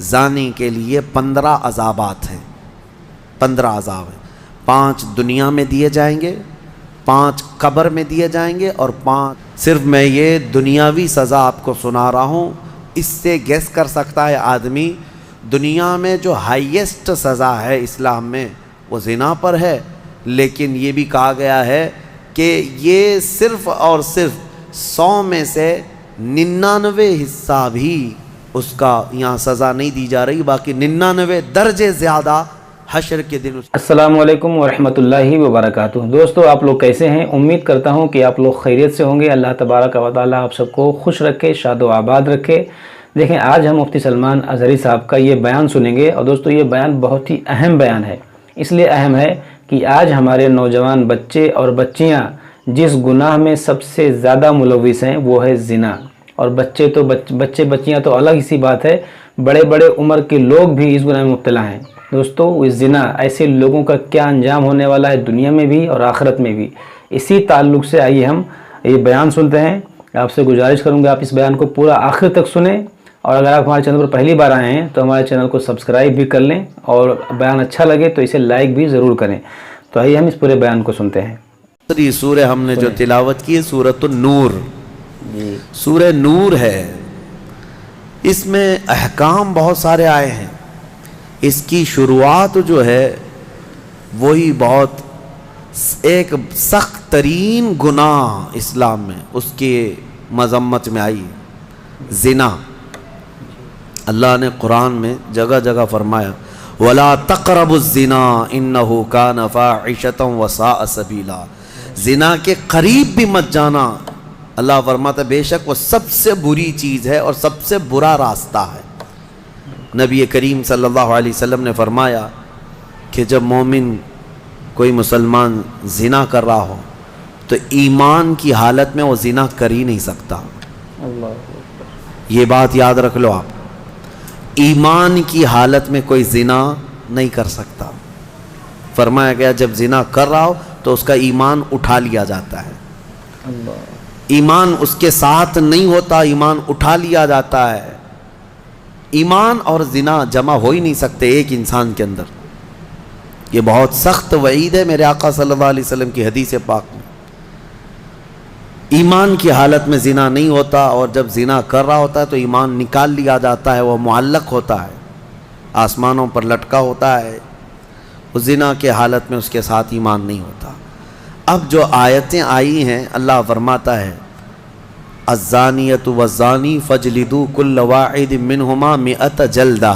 زانی کے لیے 15 عذابات ہیں، 15 عذاب ہیں۔ 5 دنیا میں دیے جائیں گے، 5 قبر میں دیے جائیں گے، اور 5 صرف میں یہ دنیاوی سزا آپ کو سنا رہا ہوں۔ اس سے گیس کر سکتا ہے آدمی دنیا میں جو ہائیسٹ سزا ہے اسلام میں وہ زنا پر ہے، لیکن یہ بھی کہا گیا ہے کہ یہ صرف اور صرف 100 میں سے 99 حصہ بھی اس کا یہاں سزا نہیں دی جا رہی، باقی 99 درجے زیادہ حشر کے دن۔ السلام علیکم ورحمۃ اللہ وبرکاتہ۔ دوستو آپ لوگ کیسے ہیں؟ امید کرتا ہوں کہ آپ لوگ خیریت سے ہوں گے۔ اللہ تبارک و تعالیٰ آپ سب کو خوش رکھے، شاد و آباد رکھے۔ دیکھیں آج ہم مفتی سلمان اظہری صاحب کا یہ بیان سنیں گے، اور دوستو یہ بیان بہت ہی اہم بیان ہے۔ اس لیے اہم ہے کہ آج ہمارے نوجوان بچے اور بچیاں جس گناہ میں سب سے زیادہ ملوث ہیں وہ ہے زنا، اور بچے بچیاں تو الگ ہی سی بات ہے، بڑے بڑے عمر کے لوگ بھی اس گناہ میں مبتلا ہیں۔ دوستو اس زنا ایسے لوگوں کا کیا انجام ہونے والا ہے دنیا میں بھی اور آخرت میں بھی، اسی تعلق سے آئیے ہم یہ بیان سنتے ہیں۔ آپ سے گزارش کروں گا آپ اس بیان کو پورا آخر تک سنیں، اور اگر آپ ہمارے چینل پر پہلی بار آئے ہیں تو ہمارے چینل کو سبسکرائب بھی کر لیں، اور بیان اچھا لگے تو اسے لائک بھی ضرور کریں۔ تو آئیے ہم اس پورے بیان کو سنتے ہیں۔ یہ سورہ ہم نے جو تلاوت کی ہے سورۃ النور، سورہ نور ہے۔ اس میں احکام بہت سارے آئے ہیں۔ اس کی شروعات جو ہے وہی بہت ایک سخت ترین گناہ اسلام میں اس کی مذمت میں آئی، زنا۔ اللہ نے قرآن میں جگہ جگہ فرمایا وَلَا تَقْرَبُوا الزِّنَا إِنَّهُ كَانَ فَاحِشَةً وَسَاءَ سَبِيلًا، زنا کے قریب بھی مت جانا۔ اللہ فرماتا ہے بے شک وہ سب سے بری چیز ہے اور سب سے برا راستہ ہے۔ نبی کریم صلی اللہ علیہ وسلم نے فرمایا کہ جب مومن کوئی مسلمان زنا کر رہا ہو تو ایمان کی حالت میں وہ زنا کر ہی نہیں سکتا۔ یہ بات یاد رکھ لو آپ، ایمان کی حالت میں کوئی زنا نہیں کر سکتا۔ فرمایا گیا جب زنا کر رہا ہو تو اس کا ایمان اٹھا لیا جاتا ہے، ایمان اس کے ساتھ نہیں ہوتا، ایمان اٹھا لیا جاتا ہے۔ ایمان اور زنا جمع ہو ہی نہیں سکتے ایک انسان کے اندر۔ یہ بہت سخت وعید ہے میرے آقا صلی اللہ علیہ وسلم کی حدیث پاک میں۔ ایمان کی حالت میں زنا نہیں ہوتا، اور جب زنا کر رہا ہوتا ہے تو ایمان نکال لیا جاتا ہے، وہ معلق ہوتا ہے، آسمانوں پر لٹکا ہوتا ہے۔ وہ زنا کے حالت میں اس کے ساتھ ایمان نہیں ہوتا۔ اب جو آیتیں آئی ہیں اللہ فرماتا ہے الزانیۃ والزانی فاجلدوا کل واحد منہما 100 جلدہ،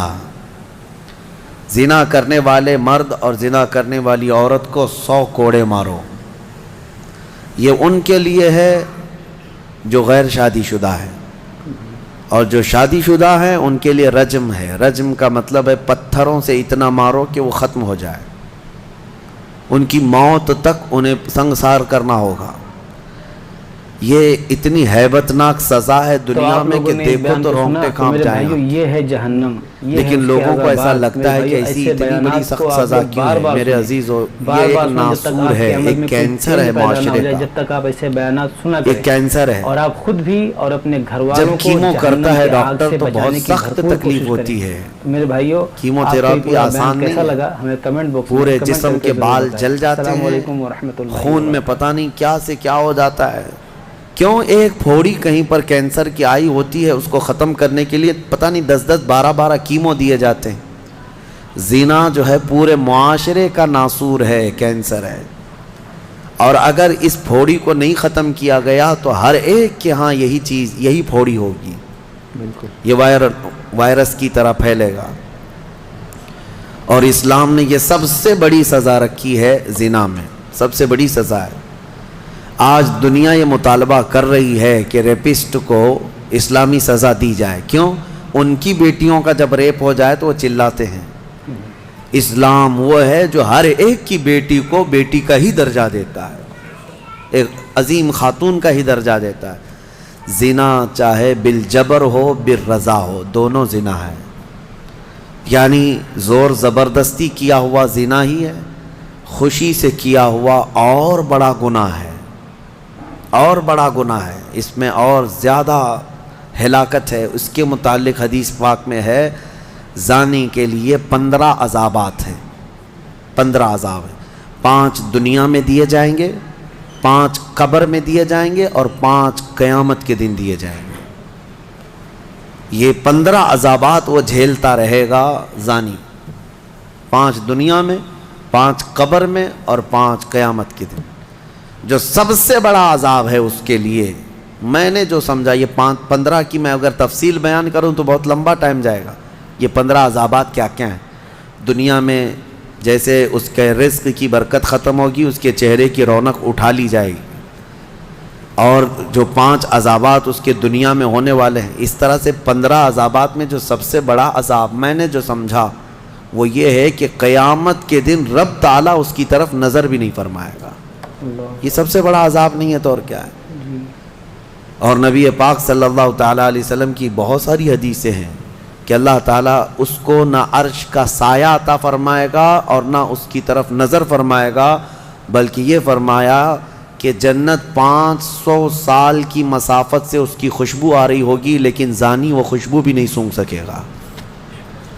زنا کرنے والے مرد اور زنا کرنے والی عورت کو 100 کوڑے مارو۔ یہ ان کے لیے ہے جو غیر شادی شدہ ہے، اور جو شادی شدہ ہیں ان کے لیے رجم ہے۔ رجم کا مطلب ہے پتھروں سے اتنا مارو کہ وہ ختم ہو جائے، ان کی موت تک انہیں سنگسار کرنا ہوگا۔ یہ اتنی ہیبت ناک سزا ہے دنیا میں کہ دیکھو تو رونگٹے کانپ جائیں گا۔ یہ ہے جہنم، لیکن لوگوں کو ایسا لگتا ہے کہ ایسی اتنی بڑی سخت سزا کیوں ہے؟ میرے عزیزو یہ ایک ناسور ہے، ایک کینسر ہے معاشرے کا، جب تک آپ ایسے بیانات سنا کریں، ایک کینسر ہے۔ اور آپ خود بھی اور اپنے گھر والوں جب کو کیمو کرتا ہے ڈاکٹر تو بہت کی سخت تکلیف ہوتی ہے۔ میرے بھائیوں کیمو تھراپی آسان نہیں کیسا ہے، لگا ہمیں کمنٹ باکس میں پورے جسم کے بال جل جاتے السلام ہیں، علیکم ورحمۃ اللہ، خون میں پتہ نہیں کیا سے کیا ہو جاتا ہے۔ کیوں؟ ایک پھوڑی کہیں پر کینسر کی آئی ہوتی ہے، اس کو ختم کرنے کے لیے پتہ نہیں 10 12 کیمو دیے جاتے ہیں۔ زنا جو ہے پورے معاشرے کا ناسور ہے، کینسر ہے، اور اگر اس پھوڑی کو نہیں ختم کیا گیا تو ہر ایک کے ہاں یہی چیز، یہی پھوڑی ہوگی، بالکل یہ وائرس کی طرح پھیلے گا۔ اور اسلام نے یہ سب سے بڑی سزا رکھی ہے زنا میں، سب سے بڑی سزا ہے۔ آج دنیا یہ مطالبہ کر رہی ہے کہ ریپسٹ کو اسلامی سزا دی جائے۔ کیوں؟ ان کی بیٹیوں کا جب ریپ ہو جائے تو وہ چلاتے ہیں۔ اسلام وہ ہے جو ہر ایک کی بیٹی کو بیٹی کا ہی درجہ دیتا ہے، ایک عظیم خاتون کا ہی درجہ دیتا ہے۔ زنا چاہے بالجبر ہو بالرضا ہو، دونوں زنا ہے، یعنی زور زبردستی کیا ہوا زنا ہی ہے، خوشی سے کیا ہوا اور بڑا گناہ ہے، اور بڑا گناہ ہے، اس میں اور زیادہ ہلاکت ہے۔ اس کے متعلق حدیث پاک میں ہے زانی کے لیے 15 عذابات ہیں، 15 عذاب ہیں۔ 5 دنیا میں دیے جائیں گے، 5 قبر میں دیے جائیں گے، اور 5 قیامت کے دن دیے جائیں گے۔ یہ 15 عذابات وہ جھیلتا رہے گا زانی، 5 دنیا میں، 5 قبر میں، اور 5 قیامت کے دن۔ جو سب سے بڑا عذاب ہے اس کے لیے، میں نے جو سمجھا، یہ 15 کی میں اگر تفصیل بیان کروں تو بہت لمبا ٹائم جائے گا۔ یہ 15 عذابات کیا کیا ہیں؟ دنیا میں جیسے اس کے رزق کی برکت ختم ہوگی، اس کے چہرے کی رونق اٹھا لی جائے گی، اور جو 5 عذابات اس کے دنیا میں ہونے والے ہیں، اس طرح سے 15 عذابات میں جو سب سے بڑا عذاب میں نے جو سمجھا وہ یہ ہے کہ قیامت کے دن رب تعالیٰ اس کی طرف نظر بھی نہیں فرمائے گا۔ یہ سب سے بڑا عذاب نہیں ہے تو اور کیا ہے؟ اور نبی پاک صلی اللہ تعالیٰ علیہ وسلم کی بہت ساری حدیثیں ہیں کہ اللہ تعالیٰ اس کو نہ عرش کا سایہ عطا فرمائے گا اور نہ اس کی طرف نظر فرمائے گا، بلکہ یہ فرمایا کہ جنت 500 سال کی مسافت سے اس کی خوشبو آ رہی ہوگی، لیکن زانی وہ خوشبو بھی نہیں سونگھ سکے گا۔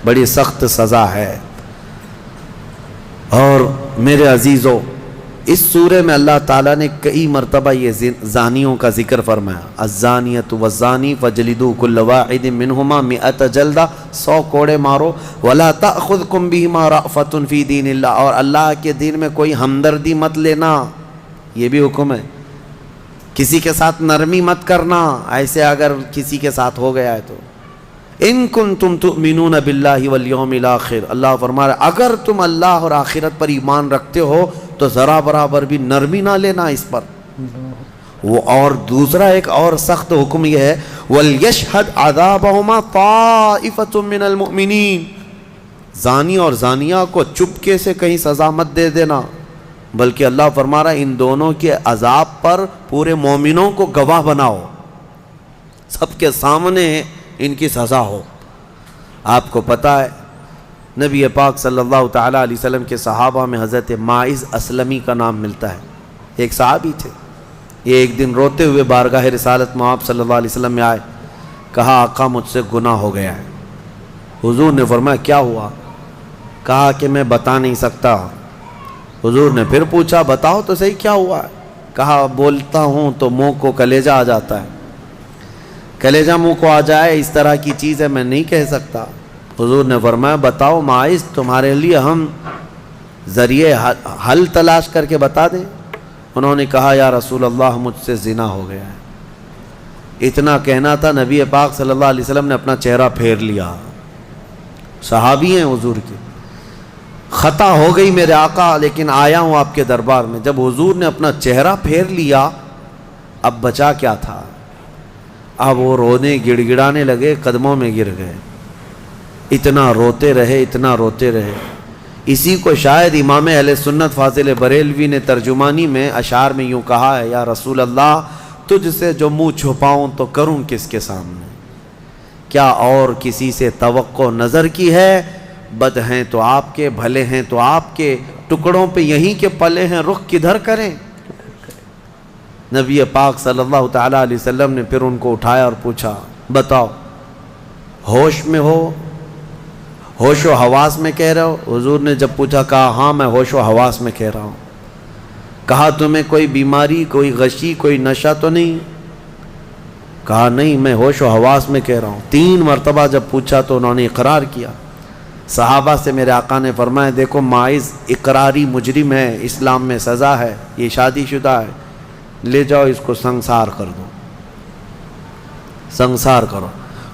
بڑی سخت سزا ہے۔ اور میرے عزیزو، اس سورے میں اللہ تعالیٰ نے کئی مرتبہ یہ زانیوں کا ذکر فرمایا، الزانیۃ والزانی فجلدوا کل واحد منہما 100 جلدہ، 100 کوڑے مارو، ولا تأخذکم بہما رأفۃ فی دین اللہ، اور اللہ کے دین میں کوئی ہمدردی مت لینا، یہ بھی حکم ہے۔ کسی کے ساتھ نرمی مت کرنا، ایسے اگر کسی کے ساتھ ہو گیا ہے تو ان کنتم تؤمنون باللہ والیوم الاخر، اللہ فرما رہا ہے اگر تم اللہ اور آخرت پر ایمان رکھتے ہو تو ذرا برابر بھی نرمی نہ لینا اس پر۔ وہ اور دوسرا ایک اور سخت حکم یہ ہے، وَلْيَشْهَدْ عَذَابَهُمَا طَائِفَةٌ مِّنَ الْمُؤْمِنِينَ، زانی اور زانیہ کو چپکے سے کہیں سزا مت دے دینا، بلکہ اللہ فرما رہا ہے ان دونوں کے عذاب پر پورے مومنوں کو گواہ بناؤ، سب کے سامنے ان کی سزا ہو۔ آپ کو پتہ ہے نبی پاک صلی اللہ تعالیٰ علیہ وسلم کے صحابہ میں حضرت ماعز اسلمی کا نام ملتا ہے، ایک صحابی تھے۔ یہ ایک دن روتے ہوئے بارگاہ رسالت میں آپ صلی اللہ علیہ وسلم میں آئے، کہا آقا مجھ سے گناہ ہو گیا ہے۔ حضور نے فرمایا کیا ہوا؟ کہا کہ میں بتا نہیں سکتا۔ حضور نے پھر پوچھا بتاؤ تو صحیح کیا ہوا ہے؟ کہا بولتا ہوں تو منہ کو کلیجہ آ جاتا ہے، کلیجہ منہ کو آ جائے اس طرح کی چیز ہے میں نہیں کہہ سکتا۔ حضور نے فرمایا بتاؤ ماعز تمہارے لیے ہم ذریعے حل تلاش کر کے بتا دیں؟ انہوں نے کہا یا رسول اللہ مجھ سے زنا ہو گیا ہے۔ اتنا کہنا تھا نبی پاک صلی اللہ علیہ وسلم نے اپنا چہرہ پھیر لیا، صحابی ہیں حضور کے، خطا ہو گئی میرے آقا لیکن آیا ہوں آپ کے دربار میں۔ جب حضور نے اپنا چہرہ پھیر لیا اب بچا کیا تھا؟ اب وہ رونے گڑ گڑانے لگے، قدموں میں گر گئے، اتنا روتے رہے اتنا روتے رہے۔ اسی کو شاید امام اہل سنت فاضل بریلوی نے ترجمانی میں اشعار میں یوں کہا ہے، یا رسول اللہ تجھ سے جو منہ چھپاؤں تو کروں کس کے سامنے، کیا اور کسی سے توقع نظر کی ہے؟ بد ہیں تو آپ کے، بھلے ہیں تو آپ کے، ٹکڑوں پہ یہیں کے پلے ہیں، رخ کدھر کریں؟ نبی پاک صلی اللہ تعالیٰ علیہ وسلم نے پھر ان کو اٹھایا اور پوچھا بتاؤ ہوش میں ہو، ہوش و حواس میں کہہ رہے ہو؟ حضور نے جب پوچھا کہا ہاں میں ہوش و حواس میں کہہ رہا ہوں۔ کہا تمہیں کوئی بیماری، کوئی غشی، کوئی نشہ تو نہیں؟ کہا نہیں میں ہوش و حواس میں کہہ رہا ہوں۔ 3 مرتبہ جب پوچھا تو انہوں نے اقرار کیا۔ صحابہ سے میرے آقا نے فرمایا دیکھو ماعز اقراری مجرم ہے، اسلام میں سزا ہے، یہ شادی شدہ ہے، لے جاؤ اس کو سنسار کر دو، سنسار کرو۔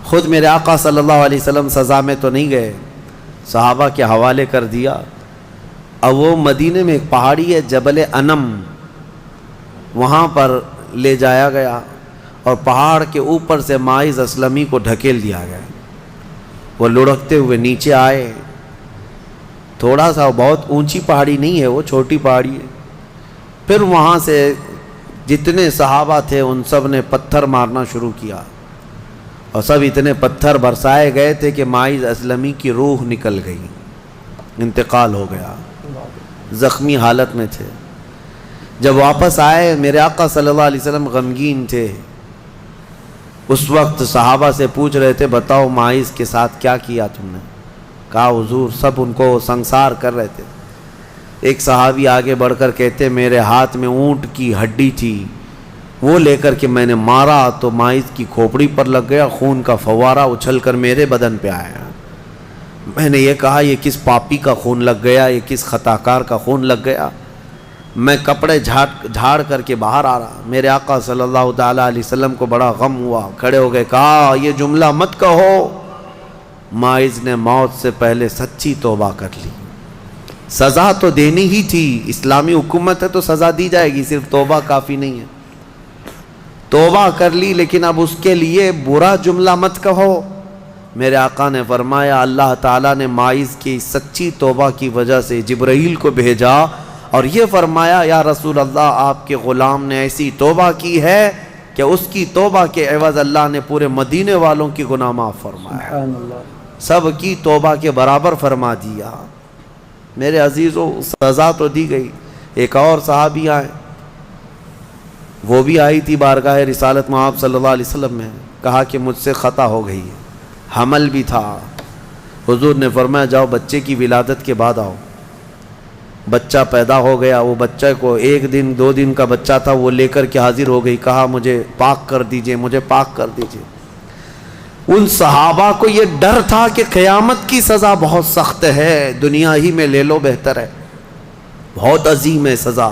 خود میرے آقا صلی اللہ علیہ وسلم سزا میں تو نہیں گئے، صحابہ کے حوالے کر دیا۔ اب وہ مدینے میں ایک پہاڑی ہے جبل انم، وہاں پر لے جایا گیا اور پہاڑ کے اوپر سے ماعز اسلمی کو ڈھکیل دیا گیا۔ وہ لڑکتے ہوئے نیچے آئے، تھوڑا سا بہت اونچی پہاڑی نہیں ہے، وہ چھوٹی پہاڑی ہے۔ پھر وہاں سے جتنے صحابہ تھے ان سب نے پتھر مارنا شروع کیا، اور سب اتنے پتھر برسائے گئے تھے کہ ماعز اسلمی کی روح نکل گئی، انتقال ہو گیا، زخمی حالت میں تھے۔ جب واپس آئے میرے آقا صلی اللہ علیہ وسلم غمگین تھے۔ اس وقت صحابہ سے پوچھ رہے تھے بتاؤ ماعز کے ساتھ کیا کیا تم نے؟ کہا حضور سب ان کو سنسار کر رہے تھے. ایک صحابی آگے بڑھ کر کہتے میرے ہاتھ میں اونٹ کی ہڈی تھی, وہ لے کر کے میں نے مارا تو ماعز کی کھوپڑی پر لگ گیا, خون کا فوارہ اچھل کر میرے بدن پہ آیا. میں نے یہ کہا یہ کس پاپی کا خون لگ گیا, یہ کس خطاکار کا خون لگ گیا. میں کپڑے جھاڑ کر کے باہر آ رہا. میرے آقا صلی اللہ تعالیٰ علیہ وسلم کو بڑا غم ہوا, کھڑے ہو گئے, کہا یہ جملہ مت کہو, ماعز نے موت سے پہلے سچی توبہ کر لی. سزا تو دینی ہی تھی, اسلامی حکومت ہے تو سزا دی جائے گی, صرف توبہ کافی نہیں ہے. توبہ کر لی لیکن اب اس کے لیے برا جملہ مت کہو. میرے آقا نے فرمایا اللہ تعالیٰ نے ماعز کی سچی توبہ کی وجہ سے جبرائیل کو بھیجا اور یہ فرمایا یا رسول اللہ آپ کے غلام نے ایسی توبہ کی ہے کہ اس کی توبہ کے عوض اللہ نے پورے مدینے والوں کی گناہ معاف فرمایا, سب کی توبہ کے برابر فرما دیا. میرے عزیزوں سزا تو دی گئی. ایک اور صحابی آئے, وہ بھی آئی تھی بارگاہ رسالت محمد صلی اللہ علیہ وسلم میں, کہا کہ مجھ سے خطا ہو گئی ہے, حمل بھی تھا. حضور نے فرمایا جاؤ بچے کی ولادت کے بعد آؤ. بچہ پیدا ہو گیا, وہ بچہ کو 1 دن 2 دن کا بچہ تھا, وہ لے کر کے حاضر ہو گئی, کہا مجھے پاک کر دیجئے, مجھے پاک کر دیجئے. ان صحابہ کو یہ ڈر تھا کہ قیامت کی سزا بہت سخت ہے, دنیا ہی میں لے لو بہتر ہے, بہت عظیم ہے سزا.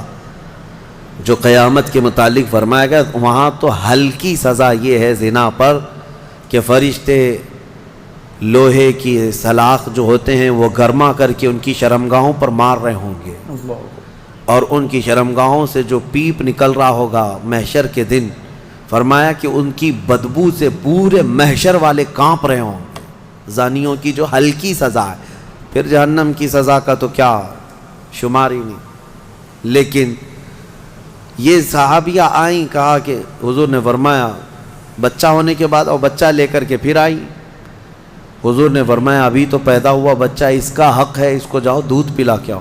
جو قیامت کے متعلق فرمایا گیا وہاں تو ہلکی سزا یہ ہے زنا پر کہ فرشتے لوہے کی سلاخ جو ہوتے ہیں وہ گرما کر کے ان کی شرمگاہوں پر مار رہے ہوں گے, اور ان کی شرمگاہوں سے جو پیپ نکل رہا ہوگا محشر کے دن, فرمایا کہ ان کی بدبو سے پورے محشر والے کانپ رہے ہوں. زانیوں کی جو ہلکی سزا ہے, پھر جہنم کی سزا کا تو کیا شمار ہی نہیں. لیکن یہ صحابیہ آئیں, کہا کہ حضور نے فرمایا بچہ ہونے کے بعد, اور بچہ لے کر کے پھر آئیں. حضور نے فرمایا ابھی تو پیدا ہوا بچہ, اس کا حق ہے, اس کو جاؤ دودھ پلا کے آؤ.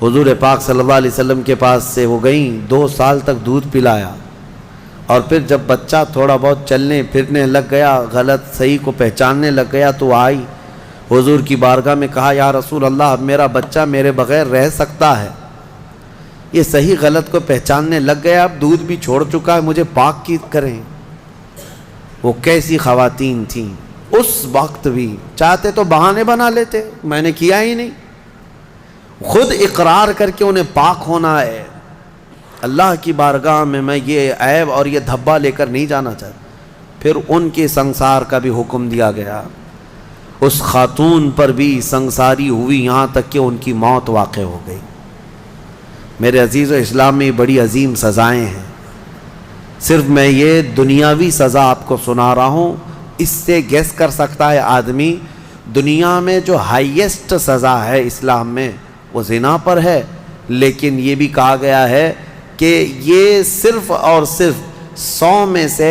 حضور پاک صلی اللہ علیہ وسلم کے پاس سے وہ گئیں, 2 سال تک دودھ پلایا, اور پھر جب بچہ تھوڑا بہت چلنے پھرنے لگ گیا, غلط صحیح کو پہچاننے لگ گیا, تو آئی حضور کی بارگاہ میں, کہا یا رسول اللہ اب میرا بچہ میرے بغیر رہ سکتا ہے, یہ صحیح غلط کو پہچاننے لگ گیا, اب دودھ بھی چھوڑ چکا ہے, مجھے پاک کی کریں. وہ کیسی خواتین تھیں اس وقت بھی, چاہتے تو بہانے بنا لیتے, میں نے کیا ہی نہیں, خود اقرار کر کے انہیں پاک ہونا ہے. اللہ کی بارگاہ میں یہ عیب اور یہ دھبا لے کر نہیں جانا چاہتا. پھر ان کے سنسار کا بھی حکم دیا گیا, اس خاتون پر بھی سنساری ہوئی, یہاں تک کہ ان کی موت واقع ہو گئی. میرے عزیز و اسلام میں بڑی عظیم سزائیں ہیں. صرف میں یہ دنیاوی سزا آپ کو سنا رہا ہوں, اس سے گیس کر سکتا ہے آدمی دنیا میں جو ہائیسٹ سزا ہے اسلام میں وہ زنا پر ہے, لیکن یہ بھی کہا گیا ہے کہ یہ صرف اور صرف 100 میں سے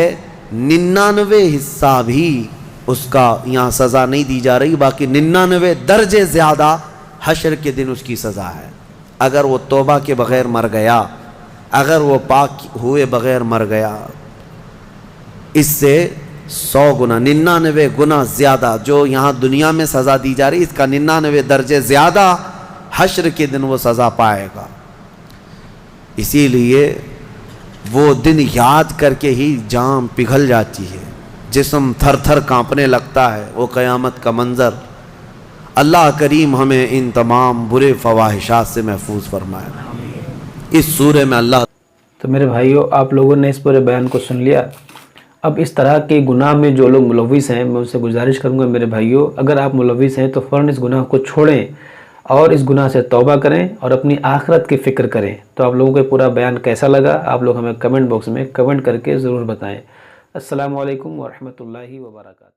99 حصہ بھی اس کا یہاں سزا نہیں دی جا رہی, باقی 99 درجے زیادہ حشر کے دن اس کی سزا ہے. اگر وہ توبہ کے بغیر مر گیا, اگر وہ پاک ہوئے بغیر مر گیا, اس سے 100 گنا 99 گنا زیادہ جو یہاں دنیا میں سزا دی جا رہی, اس کا 99 درجے زیادہ حشر کے دن وہ سزا پائے گا. اسی لیے وہ دن یاد کر کے ہی جان پگھل جاتی ہے, جسم تھر تھر کانپنے لگتا ہے. وہ قیامت کا منظر, اللہ کریم ہمیں ان تمام برے فواحشات سے محفوظ فرمائے. اس سورہ میں اللہ. تو میرے بھائیوں, آپ لوگوں نے اس پورے بیان کو سن لیا. اب اس طرح کے گناہ میں جو لوگ ملوث ہیں, میں ان سے گزارش کروں گا میرے بھائیوں, اگر آپ ملوث ہیں تو فوراً اس گناہ کو چھوڑیں اور اس گناہ سے توبہ کریں اور اپنی آخرت کی فکر کریں. تو آپ لوگوں کو پورا بیان کیسا لگا, آپ لوگ ہمیں کمنٹ باکس میں کمنٹ کر کے ضرور بتائیں. السلام علیکم ورحمۃ اللہ وبرکاتہ.